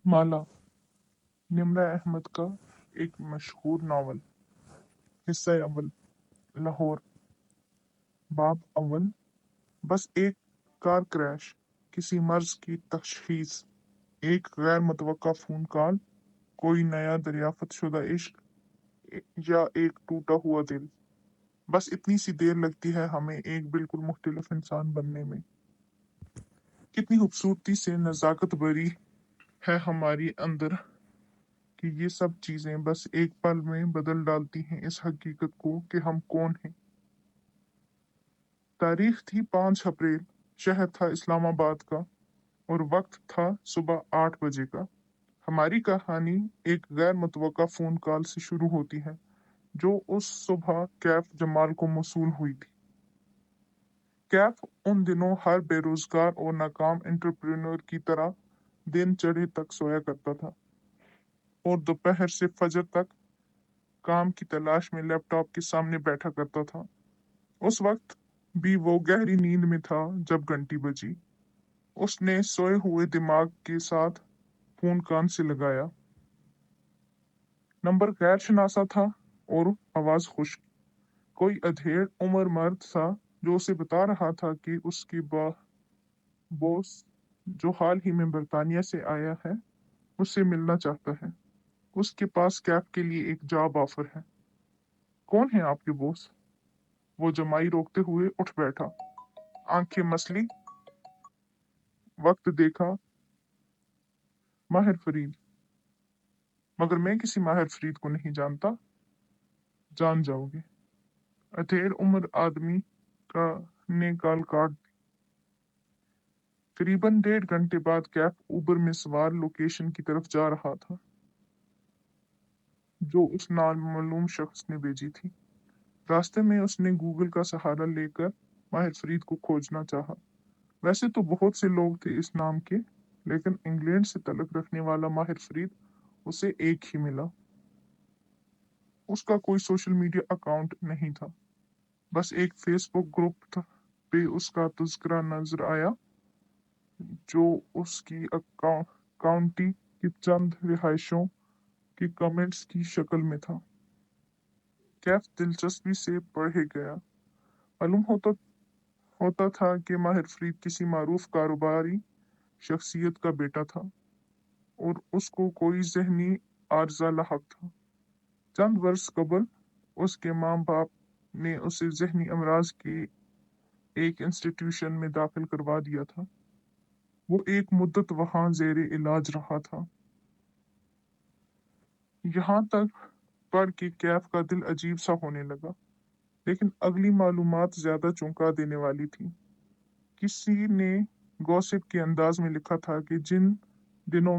माला निम्रा अहमद का एक मशहूर नावल। हिस्सा अव्वल। लाहौर। बाब अव्वल। बस एक कार क्रैश, किसी मर्ज की तशखीस, एक गैर मुतवक्का फोन कॉल, कोई नया दरियाफ्त शुदा इश्क या एक टूटा हुआ दिल। बस इतनी सी देर लगती है हमें एक बिल्कुल मुख्तलिफ इंसान बनने में। कितनी खूबसूरती से नज़ाकत भरी है हमारी अंदर कि ये सब चीजें बस एक पल में बदल डालती हैं इस हकीकत को कि हम कौन हैं। तारीख थी 5 अप्रैल, शहर था इस्लामाबाद का और वक्त था सुबह 8 बजे का। हमारी कहानी एक गैर मुतवक्का फोन कॉल से शुरू होती है जो उस सुबह कैफ जमाल को मौसूल हुई थी। कैफ उन दिनों हर बेरोजगार और नाकाम एंटरप्रेन्योर की तरह दिन चढ़े तक सोया करता था और दोपहर से फजर तक काम की तलाश में लैपटॉप के सामने बैठा करता था। उस वक्त भी वो गहरी नींद में था जब घंटी बजी। उसने सोए हुए दिमाग के साथ फोन कान से लगाया। नंबर गैर शनासा था और आवाज खुश्क। कोई अधेड़ उम्र मर्द था जो उसे बता रहा था कि उसकी बॉस, जो हाल ही में बर्तानिया से आया है, उससे मिलना चाहता है। उसके पास कैफ के लिए एक जॉब ऑफर है। कौन है आपके बॉस? वो जमाई रोकते हुए उठ बैठा, आंखें मसली, वक्त देखा। माहिर फरीद। मगर मैं किसी माहिर फरीद को नहीं जानता। जान जाओगे। अधेड़ उम्र आदमी का ने गाल काट दी। करीबन 1.5 घंटे बाद कैफ उबर में सवार लोकेशन की तरफ जा रहा था जो उस नामालूम शख्स ने भेजी थी। रास्ते में उसने गूगल का सहारा लेकर माहिर फरीद को खोजना चाहा। वैसे तो बहुत से लोग थे इस नाम के, लेकिन इंग्लैंड से तलक रखने वाला माहिर फरीद उसे एक ही मिला। उसका कोई सोशल मीडिया अकाउंट नहीं था, बस एक फेसबुक ग्रुप पे उसका तज़किरा नजर आया जो उसकी काउंटी की चंद रिहायशों के कमेंट्स की शक्ल में था। कैफ दिलचस्पी से पढ़े गया। मालूम होता था कि माहिर फरीद किसी मारूफ कारोबारी शख्सियत का बेटा था और उसको कोई जहनी आर्जा लाहक था। चंद वर्ष कबल उसके माँ बाप ने उसे जहनी अमराज के एक इंस्टीट्यूशन में दाखिल करवा दिया था। वो एक मुद्दत वहां जेर इलाज रहा था। यहाँ तक पढ़ के कैफ का दिल अजीब सा होने लगा, लेकिन अगली मालूमात ज्यादा चौंका देने वाली थी। किसी ने गॉसिप के अंदाज में लिखा था कि जिन दिनों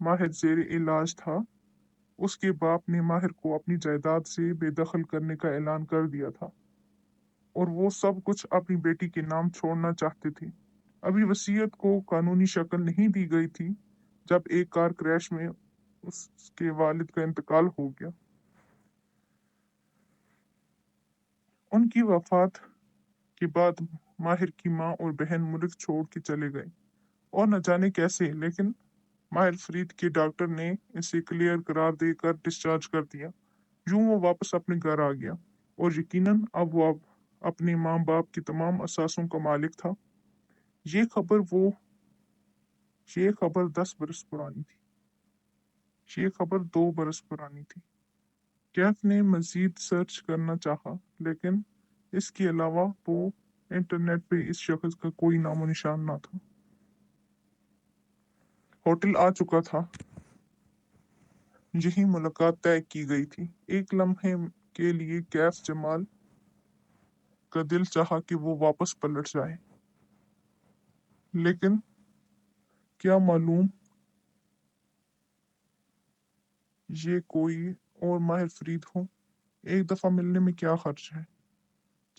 माहिर जेर इलाज था, उसके बाप ने माहिर को अपनी जायदाद से बेदखल करने का ऐलान कर दिया था और वो सब कुछ अपनी बेटी के नाम छोड़ना चाहते थे। अभी वसीयत को कानूनी शक्ल नहीं दी गई थी जब एक कार क्रैश में उसके वालिद का इंतकाल हो गया। उनकी वफात के बाद माहिर की माँ और बहन मुल्क छोड़ के चले गए और न जाने कैसे, लेकिन माहिर फरीद के डॉक्टर ने इसे क्लियर करार देकर डिस्चार्ज कर दिया। यूं वो वापस अपने घर आ गया और यकीनन अब वो अपने माँ बाप की तमाम असासों का मालिक था। ये खबर वो ये खबर 10 बरस पुरानी थी। ये खबर 2 बरस पुरानी थी। कैफ ने मजीद सर्च करना चाहा, लेकिन इसके अलावा वो इंटरनेट पे इस शख्स का कोई नामो निशान ना था। होटल आ चुका था। यही मुलाकात तय की गई थी। एक लम्हे के लिए कैफ जमाल का दिल चाहा कि वो वापस पलट जाए, लेकिन क्या मालूम ये कोई और माहिर फरीद हो। एक दफा मिलने में क्या खर्च है।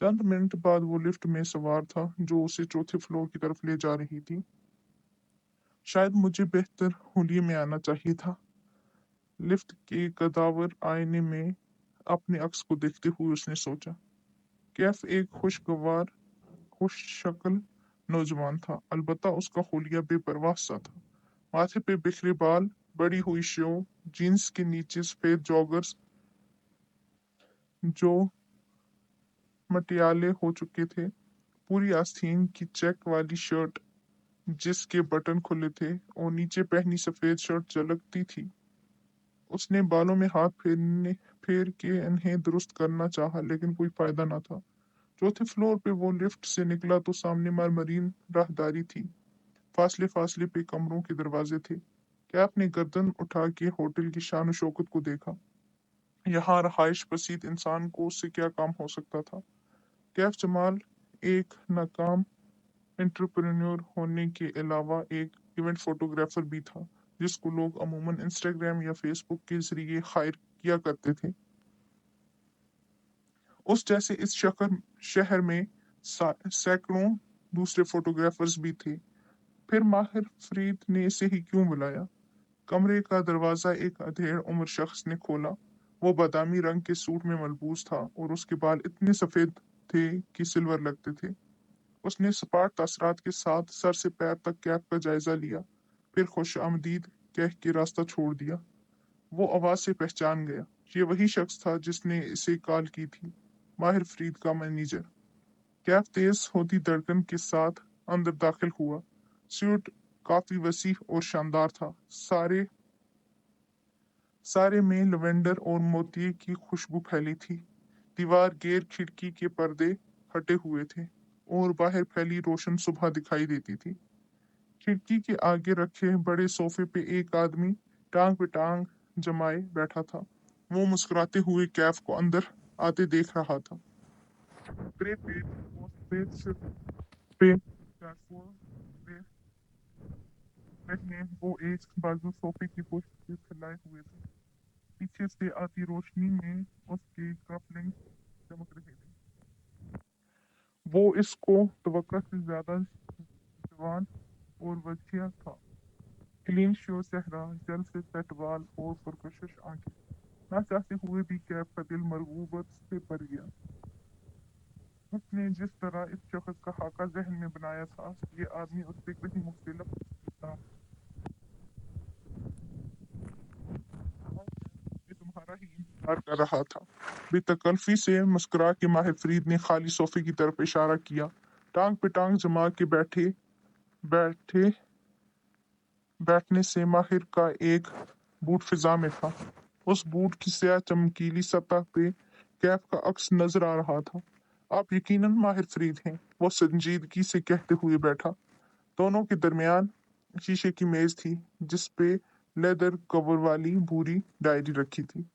चंद मिनट बाद वो लिफ्ट में सवार था जो उसे चौथे फ्लोर की तरफ ले जा रही थी। शायद मुझे बेहतर हुलिये में आना चाहिए था। लिफ्ट के कदावर आईने में अपने अक्स को देखते हुए उसने सोचा। कैफ एक खुशगवार, खुश शक्ल नौजवान था, अलबत्ता उसका हुलिया बेपरवाह सा था। माथे पे बिखरे बाल, बड़ी हुई शो, जीन्स के नीचे सफेद जॉगर्स जो मटियाले हो चुके थे, पूरी आस्तीन की चेक वाली शर्ट जिसके बटन खुले थे और नीचे पहनी सफेद शर्ट झलकती थी। उसने बालों में हाथ फेर के इन्हें दुरुस्त करना चाहा, लेकिन कोई फायदा न था। चौथे फ्लोर पे वो लिफ्ट से निकला तो सामने मरमरीन राहदारी थी। फासले फासले पे कमरों के दरवाजे थे। कैफ ने गर्दन उठा के होटल की शान शौकत को देखा। यहाँ रहाइश पसीद इंसान को उससे क्या काम हो सकता था। कैफ जमाल एक नाकाम एंटरप्रेन्योर होने के अलावा एक इवेंट फोटोग्राफर भी था, जिसको लोग अमूमन इंस्टाग्राम या फेसबुक के जरिए हायर किया करते थे। उस जैसे इस शहर में सैकड़ों दूसरे फोटोग्राफर्स भी थे। फिर माहिर फरीद ने इसे ही क्यों बुलाया। कमरे का दरवाजा एक अधेड़ उम्र शख्स ने खोला। वो बादामी रंग के सूट में मलबूस था और उसके बाल इतने सफेद थे कि सिल्वर लगते थे। उसने सपाट तासरात के साथ सर से पैर तक कैप का जायजा लिया, फिर खुश आमदीद कह के रास्ता छोड़ दिया। वो आवाज से पहचान गया, ये वही शख्स था जिसने इसे कॉल की थी, माहिर फरीद का मैनेजर। कैफ तेज होती धड़कन के साथ अंदर दाखिल हुआ। सूट काफी वसी और शानदार था। सारे में लवेंडर और मोती की खुशबू फैली थी। दीवार गेर खिड़की के पर्दे हटे हुए थे और बाहर फैली रोशन सुबह दिखाई देती थी। खिड़की के आगे रखे बड़े सोफे पे एक आदमी टांग पे टांग जमाए बैठा था। वो मुस्कुराते हुए कैफ को अंदर आते देख रहा था। ग्रे पेट और सफेद सिर पे कैसुअल वे पहने वो एक बाजू सोफे की पुष्ट पे फैलाए हुए थे। पीछे से आती रोशनी में उसके कपलिंग चमक रहे थे। वो इसको तवक्का से ज्यादा जवान और वजिया था। क्लीन शो चेहरा, जल से सेट बाल और पुरकशिश आंखें। ना चाहते हुए भी कैफ का दिल मरगूबत से भर गया। उसने जिस तरह इस शख्स का खाका जहन में बनाया था, ये आदमी उससे कहीं मुख्तलिफ था। ये तुम्हारा ही इंतजार कर रहा था। बेतकल्फी से मुस्कुरा के माहिर फरीद ने खाली सोफे की तरफ इशारा किया। टांग पे टांग जमा के बैठे बैठने से माहिर का एक बूट फिजा में था। उस बूट की स्याह चमकीली सतह पे कैफ का अक्स नजर आ रहा था। आप यकीनन माहिर फरीद हैं, वो संजीदगी से कहते हुए बैठा। दोनों के दरमियान शीशे की मेज थी, जिस पे लेदर कवर वाली भूरी डायरी रखी थी।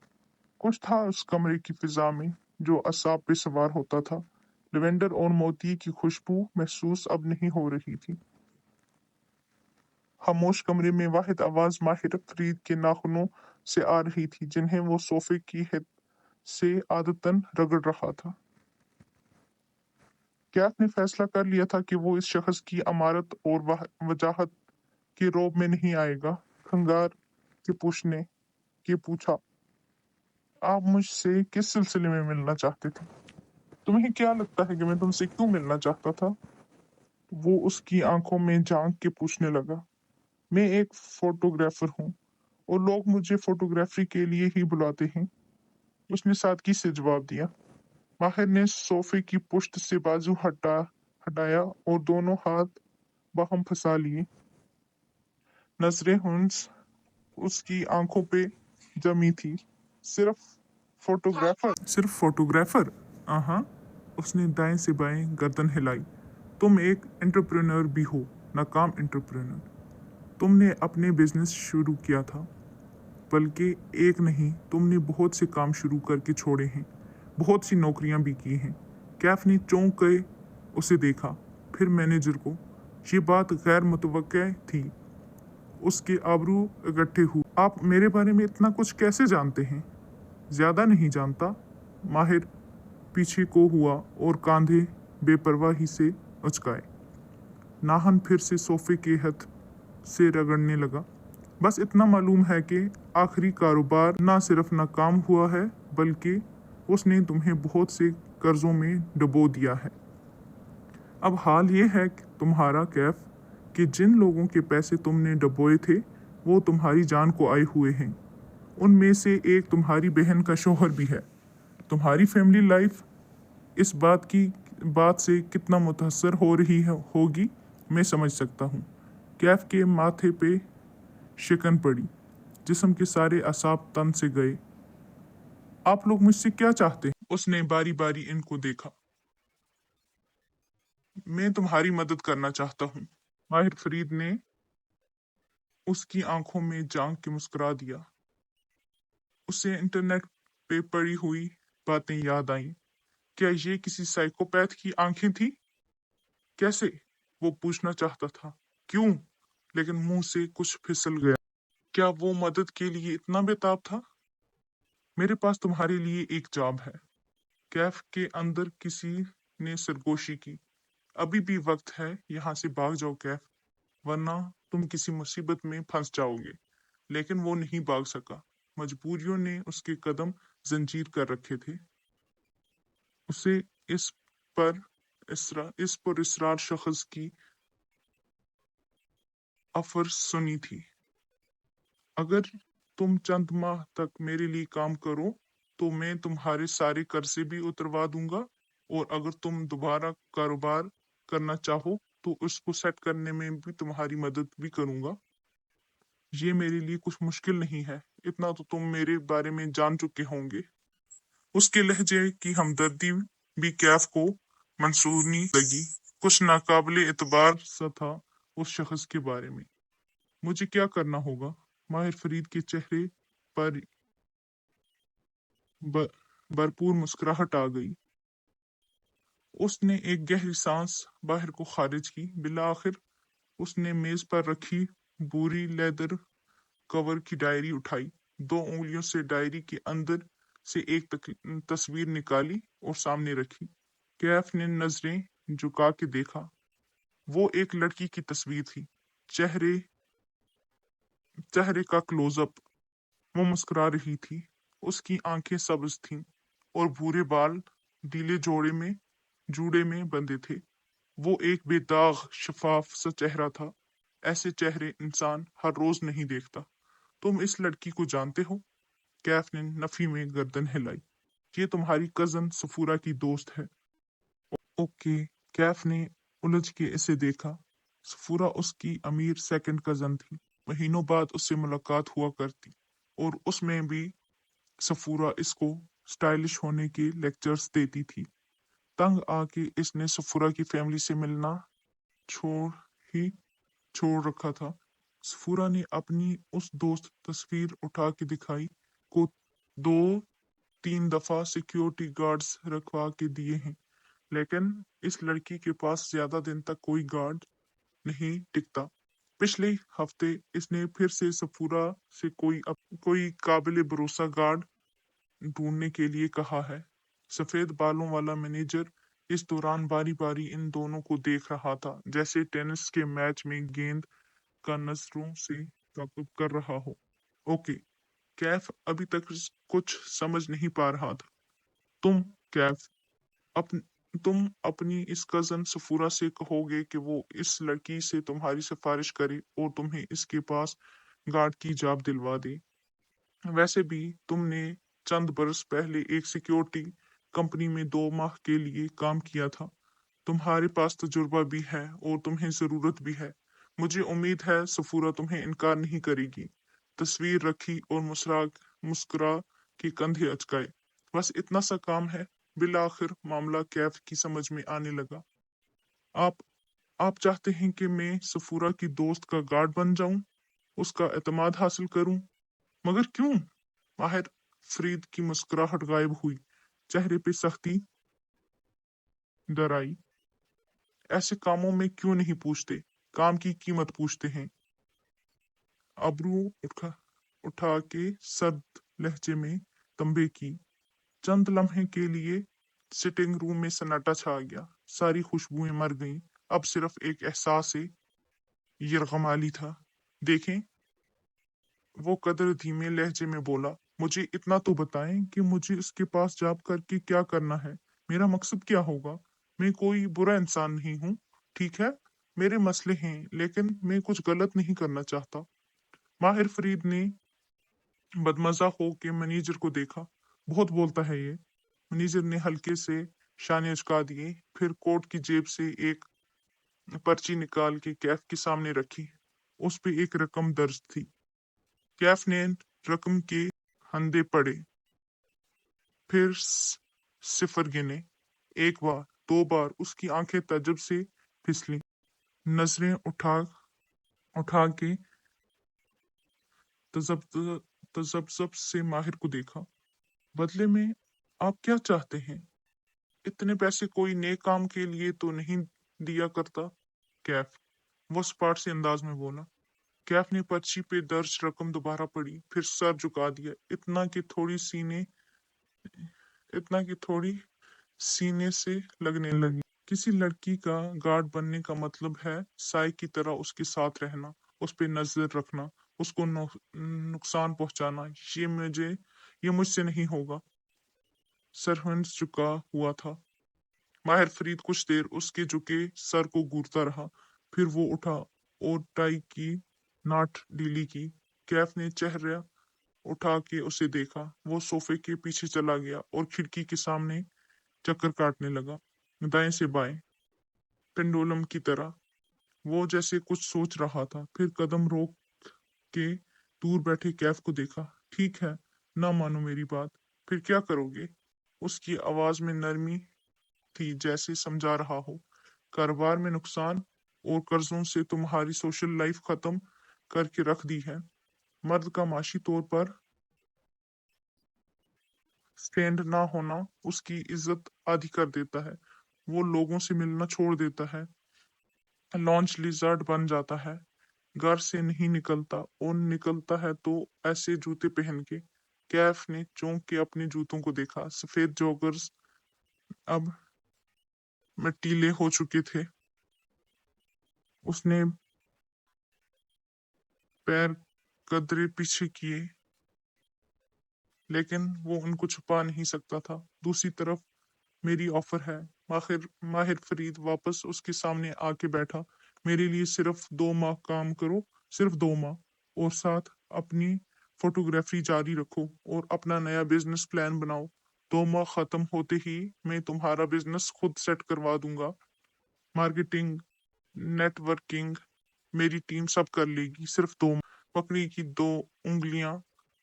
कुछ था उस कमरे की फिजा में जो असाब पे सवार होता था। लेवेंडर और मोती की खुशबू महसूस अब नहीं हो रही थी। खामोश कमरे में वाहिद आवाज माहिर फरीद के नाखूनों से आ रही थी, जिन्हें वो सोफे की हिद से आदतन रगड़ रहा था। कैफ ने फैसला कर लिया था कि वो इस शख्स की अमारत और वजाहत के रोब में नहीं आएगा। खंगार के पूछा, आप मुझसे किस सिलसिले में मिलना चाहते थे? तुम्हें क्या लगता है कि मैं तुमसे क्यों मिलना चाहता था? वो उसकी आंखों में झांक के पूछने लगा। मैं एक फोटोग्राफर हूँ और लोग मुझे फोटोग्राफी के लिए ही बुलाते हैं, उसने सादगी से जवाब दिया। माहिर ने सोफे की पुश्त से बाजू हटाया और दोनों हाथ बाहम फंसा लिए। नजरें हुंस उसकी आंखों पे जमी थी। सिर्फ सिर्फ फोटोग्राफर? हाँ, उसने दाएं से बाएं गर्दन हिलाई। तुम एक एंटरप्रेन्योर भी हो, नाकाम एंटरप्रेन्योर। तुमने अपने बिजनेस शुरू किया था, बल्कि एक नहीं, तुमने बहुत से काम शुरू करके छोड़े हैं, बहुत सी नौकरियां भी की हैं। कैफ ने चौंक के उसे देखा, फिर मैनेजर को। ये बात गैर मुतवक्के थी। उसके आबरू इकट्ठे हुए। आप मेरे बारे में इतना कुछ कैसे जानते हैं? ज्यादा नहीं जानता। माहिर पीछे को हुआ और कांधे बेपरवाही से उचकाए। नाहन फिर से सोफे के हथ से रगड़ने लगा। बस इतना मालूम है कि आखिरी कारोबार ना सिर्फ नाकाम हुआ है, बल्कि उसने तुम्हें बहुत से कर्जों में डुबो दिया है। अब हाल ये है कि तुम्हारा कैफ कि जिन लोगों के पैसे तुमने डुबोए थे वो तुम्हारी जान को आए हुए हैं। उनमें से एक तुम्हारी बहन का शौहर भी है। तुम्हारी फैमिली लाइफ इस बात से कितना मुतासर हो रही होगी मैं समझ सकता हूँ। कैफ के माथे पे शिकन पड़ी, जिस्म के सारे असाब तन से गए। आप लोग मुझसे क्या चाहते हैं? उसने बारी बारी इनको देखा। मैं तुम्हारी मदद करना चाहता हूँ। माहिर फरीद ने उसकी आंखों में झांक के मुस्कुरा दिया। उसे इंटरनेट पे पड़ी हुई बातें याद आईं। क्या ये किसी साइकोपैथ की आंखें थी? कैसे? वो पूछना चाहता था क्यों, लेकिन मुंह से कुछ फिसल गया। क्या वो मदद के लिए इतना बेताब था? मेरे पास तुम्हारे लिए एक जॉब है। कैफ के अंदर किसी ने सरगोशी की। अभी भी वक्त है, यहाँ से भाग जाओ कैफ, वरना तुम किसी मुसीबत में फंस जाओगे। लेकिन वो नहीं भाग सका। मजबूरियों ने उसके कदम जंजीर कर रखे थे। उसे पर इस पर इसरार शख्स की ऑफर सुनी थी। अगर तुम चंद माह तक मेरे लिए काम करो तो मैं तुम्हारे सारे कर्जे भी उतरवा दूंगा, और अगर तुम दोबारा कारोबार करना चाहो तो उसको सेट करने में भी तुम्हारी मदद भी करूंगा। ये मेरे लिए कुछ मुश्किल नहीं है, इतना तो तुम मेरे बारे में जान चुके होंगे। उसके लहजे की हमदर्दी भी कैफ को मंसूरनी लगी। कुछ नाकाबिले एतबार सा था उस शख्स के बारे में। मुझे क्या करना होगा? माहिर फरीद के चेहरे पर भरपूर मुस्कुराहट आ गई। उसने एक गहरी सांस बाहर को खारिज की। बिला आखिर उसने मेज पर रखी बुरी लेदर कवर की डायरी उठाई। 2 उंगलियों से डायरी के अंदर से एक तस्वीर निकाली और सामने रखी। कैफ ने नजरें झुका के देखा। वो एक लड़की की तस्वीर थी। चेहरे चेहरे का क्लोजअप। वो मुस्कुरा रही थी। उसकी आंखें सब्ज थीं और भूरे बाल ढीले जूड़े में बंधे थे। वो एक बेदाग शफाफ सा चेहरा था। ऐसे चेहरे इंसान हर रोज नहीं देखता। तुम इस लड़की को जानते हो? कैफ ने नफी में गर्दन हिलाई। ये तुम्हारी कजन सफूरा की दोस्त है। ओके। कैफ ने उलझ के इसे देखा। सफूरा उसकी अमीर सेकंड कजन थी। महीनों बाद उससे मुलाकात हुआ करती, और उसमें भी सफूरा इसको स्टाइलिश होने के लेक्चर्स देती थी। तंग आके इसने सफूरा की फैमिली से मिलना छोड़ ही छोड़ रखा था। सफूरा ने अपनी उस दोस्त तस्वीर उठा के दिखाई को 2-3 दफा सिक्योरिटी गार्ड्स रखवा के दिए हैं, लेकिन इस लड़की के पास ज्यादा दिन तक कोई गार्ड नहीं टिकता। पिछले हफ्ते इसने फिर से सफूरा से कोई काबिल भरोसा गार्ड ढूंढने के लिए कहा है। सफेद बालों वाला मैनेजर इस दौरान बारी बारी इन दोनों को देख रहा था, जैसे टेनिस के मैच में गेंद का नजरों से ताक़ुब कर रहा हो। ओके। कैफ अभी तक कुछ समझ नहीं पा रहा था। तुम कैफ अपन तुम अपनी इस कजन सफूरा से कहोगे कि वो इस लड़की से तुम्हारी सिफारिश करे और तुम्हें इसके पास गार्ड की जॉब दिलवा दे। वैसे भी तुमने चंद बरस पहले एक सिक्योरिटी कंपनी में 2 माह के लिए काम किया था। तुम्हारे पास तजुर्बा भी है और तुम्हें जरूरत भी है। मुझे उम्मीद है सफूरा तुम्हें इनकार नहीं करेगी। तस्वीर रखी और मुस्कुरा के कंधे अचकाए। बस इतना सा काम है। बिलाखिर मामला कैफ की समझ में आने लगा। आप आप चाहते हैं कि मैं सफूरा की दोस्त का गार्ड बन जाऊं, उसका एतमाद हासिल करूं? मगर क्यों? माहिर फरीद की मुस्कुराहट गायब हुई। चेहरे पे सख्ती डर आई। ऐसे कामों में क्यों नहीं पूछते? काम की कीमत पूछते हैं। अबरू उठा के सर्द लहजे में तंबे की। चंद लम्हे के लिए सिटिंग रूम में सन्नाटा छा गया। सारी खुशबुएं मर गईं। अब सिर्फ एक एहसास यरगमाली था। देखें, वो कदर धीमे लहजे में बोला, मुझे इतना तो बताएं कि मुझे उसके पास जॉब करके क्या करना है। मेरा मकसद क्या होगा? मैं कोई बुरा इंसान नहीं हूँ, ठीक है? मेरे मसले हैं, लेकिन मैं कुछ गलत नहीं करना चाहता। माहिर फरीद ने बदमजा हो के मैनेजर को देखा। बहुत बोलता है ये। मैनेजर ने हल्के से शाने उचका दिए, फिर कोट की जेब से एक पर्ची निकाल के कैफ के सामने रखी। उस पे एक रकम दर्ज थी। कैफ ने रकम के हंदे पड़े, फिर सिफर गिने। एक बार, दो बार उसकी आंखें ताज्जुब से फिसली। नजरें उठा उठा के तजब तजब्जब से माहिर को देखा। बदले में आप क्या चाहते हैं? इतने पैसे कोई नेक काम के लिए तो नहीं दिया करता। कैफ वो स्पाट से अंदाज में बोला। कैफ ने पर्ची पे दर्ज रकम दोबारा पढ़ी, फिर सर झुका दिया। इतना कि थोड़ी सीने से लगने लगी। किसी लड़की का गार्ड बनने का मतलब है साई की तरह उसके साथ रहना, उस पे नजर रखना, उसको नुकसान पहुंचाना। ये मुझसे नहीं होगा। सरहंस झुका हुआ था। माहिर फरीद कुछ देर उसके झुके सर को घूरता रहा, फिर वो उठा और टाई की नाट ढीली की। कैफ ने चेहरा उठा के उसे देखा। वो सोफे के पीछे चला गया और खिड़की के सामने चक्कर काटने लगा, दाएं से बाएं, पेंडुलम की तरह। वो जैसे कुछ सोच रहा था, फिर कदम रोक के दूर बैठे कैफ को देखा। ठीक है, ना मानो मेरी बात, फिर क्या करोगे? उसकी आवाज में नरमी थी, जैसे समझा रहा हो। कारोबार में नुकसान और कर्जों से तुम्हारी सोशल लाइफ खत्म करके रख दी है। मर्द का माशी तौर पर स्टैंड ना होना उसकी इज्जत आधी कर देता है। वो लोगों से मिलना छोड़ देता है, लॉन्च लिजर्ड बन जाता है, घर से नहीं निकलता, और निकलता है तो ऐसे जूते पहन के। कैफ ने चौंक के अपने जूतों को देखा। सफेद जॉगर्स अब मिट्टीले हो चुके थे। उसने पैर कदरे पीछे किए, लेकिन वो उनको छुपा नहीं सकता था। दूसरी तरफ मेरी ऑफर है। माहिर माहिर फरीद वापस उसके सामने आके बैठा। मेरे लिए सिर्फ 2 माह काम करो, सिर्फ 2 माह, और साथ अपनी फोटोग्राफी जारी रखो और अपना नया बिजनेस प्लान बनाओ। 2 माह खत्म होते ही मैं तुम्हारा बिजनेस खुद सेट करवा दूंगा। मार्केटिंग, नेटवर्किंग मेरी टीम सब कर लेगी। सिर्फ 2 माह। पकड़ी की 2 उंगलियां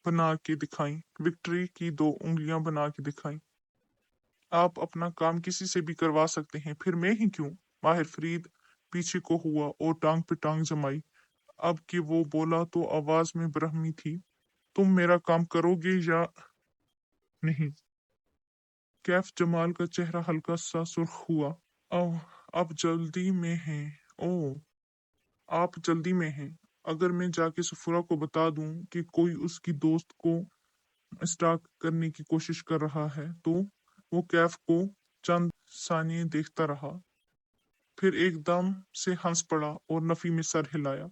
बना के दिखाई, विक्ट्री की 2 उंगलियां बना के दिखाई। आप अपना काम किसी से भी करवा सकते हैं, फिर मैं ही क्यों? माहिर फरीद पीछे को हुआ और टांग पे टांग जमाई। अब कि वो बोला तो आवाज में ब्रह्मी थी। तुम मेरा काम करोगे या नहीं? कैफ जमाल का चेहरा हल्का सा सुर्ख हुआ। अब अब जल्दी में है। ओ, आप जल्दी में हैं। अगर मैं जाके सफूरा को बता दूं कि कोई उसकी दोस्त को स्टॉक करने की कोशिश कर रहा है, तो? वो कैफ को चंद सानिए देखता रहा, फिर एकदम से हंस पड़ा और नफी में सर हिलाया।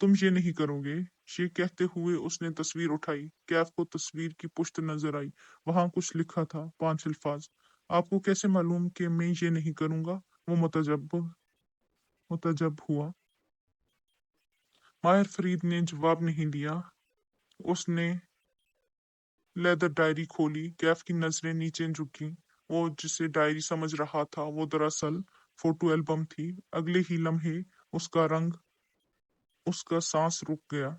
तुम ये नहीं करोगे? ये कहते हुए उसने तस्वीर उठाई। कैफ को तस्वीर की पुश्त नजर आई। वहां कुछ लिखा था, 5 अल्फाज। आपको कैसे मालूम कि मैं ये नहीं करूंगा? वो मुतजब हुआ। माहिर फरीद ने जवाब नहीं दिया। उसने लेदर डायरी खोली। कैफ की नजरें नीचे झुकी। वो जिसे डायरी समझ रहा था, वो दरअसल फोटो एल्बम थी। अगले ही लम्हे उसका रंग उसका सांस रुक गया।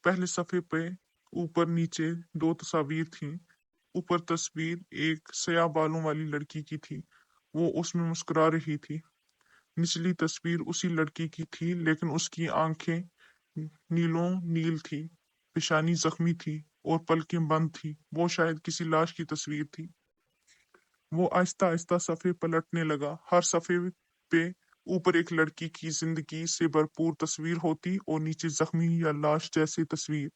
पहले सफे पे ऊपर नीचे 2 तस्वीर थीं। ऊपर तस्वीर एक सया बालों वाली लड़की की थी। वो उसमें मुस्कुरा रही थी। निचली तस्वीर उसी लड़की की थी, लेकिन उसकी आंखें नीलों नील थी, पेशानी जख्मी थी और पलकें बंद थी। वो शायद किसी लाश की तस्वीर थी। वो आहिस्ता आहिस्ता सफ़े पलटने लगा। हर सफ़े पे ऊपर एक लड़की की जिंदगी से भरपूर तस्वीर होती और नीचे जख्मी या लाश जैसी तस्वीर।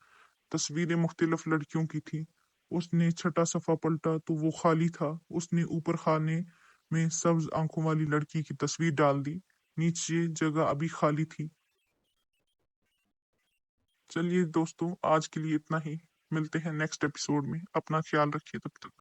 तस्वीरें मुख्तलिफ लड़कियों की थी। उसने छठा सफ़ा पलटा तो वो खाली था। उसने ऊपर खाने में सब्ज आंखों वाली लड़की की तस्वीर डाल दी। नीचे जगह अभी खाली थी। चलिए दोस्तों, आज के लिए इतना ही। मिलते हैं नेक्स्ट एपिसोड में। अपना ख्याल रखिए तब तक।